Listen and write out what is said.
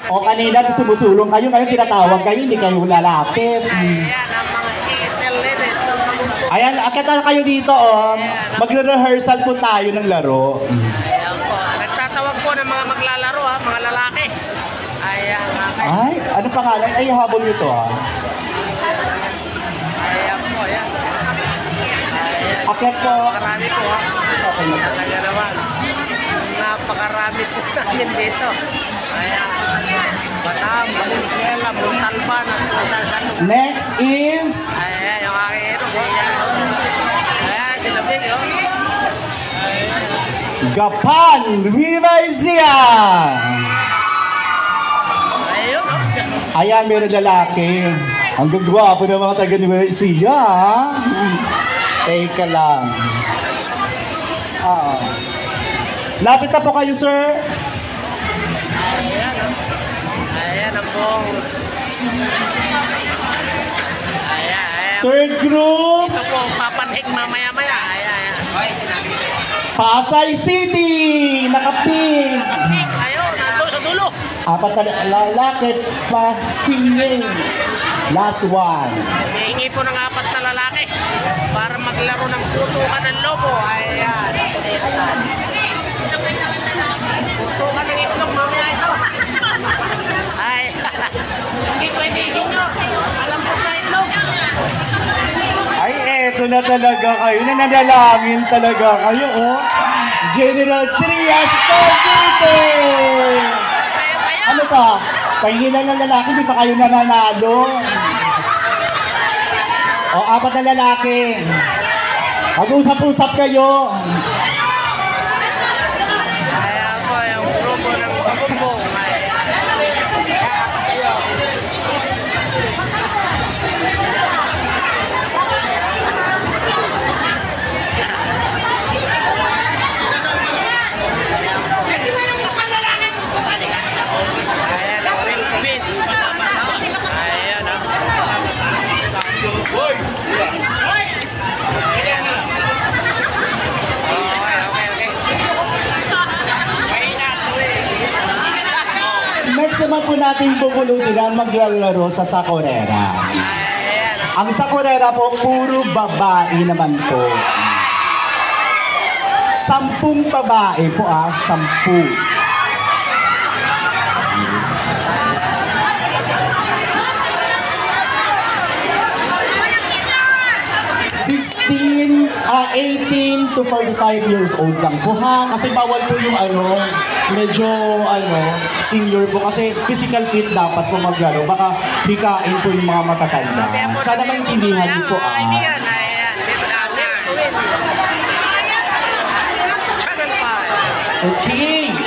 O kanina sumusulong kayo, ngayon tinatawag kayo, hindi kayo lalapit. Ayan, ang mga ladies. Ayan, akit na kayo dito, magre-rehearsal po tayo ng laro. Ayan po. Nagtatawag po ng mga maglalaro, mga lalaki. Ayan, okay. Ay, ano pangalan? Ay, habol nyo to, Ayan po, ayan. Akit po. Napakarami po, Okay na po. Talaga naman. Napakarami po namin dito. Ayan. Batam, Valenzuela, Montalban, at kung saan-saan. Next is Ayan, yung aking hero. Ayan, sinabing, Gapan Rivaisia. Ayun, Ayan, meron lalaki. Ang gagwapo ng mga taga Rivaisia. Teka lang. Lapit na po kayo, sir. Ayan, ayan ang pong. Ayan. Third group, Ito po, papanhik mamaya-maya. Ayan, ayan. Pasay City. Nakapin. Ayun, nandun sa dulo. Apat na lalaki, patingin. Last one. Hihingi po ng apat na lalaki para maglaro ng putukan ng lobo. Ayan. Putukan ng itlog, mamaya ito. Ay, hindi pwede isinyo. Alam po sa itlog. Ay, eto na talaga kayo. Nananalangin talaga kayo, General Trias Cavite! Saya-saya. Ano pa? Pahingilan ng lalaki, di pa kayo nananalo. O, apat na lalaki. Mag-usap-usap kayo. Ayan po, yung grupo ng babumbong. Ayan ang Wilbin. Ayan ang Next naman po natin pupulutin ang maglalaro sa Sakurera. Ang Sakurera po, puro babae naman po. 10 babae po 10. 18 to 45 years old lang po kasi bawal po yung medyo senior po kasi physical fit dapat po maglaro, baka hikain po yung mga matatanda. Sana maintindihan niyo po Ayan, ayan. Channel 5. Okay.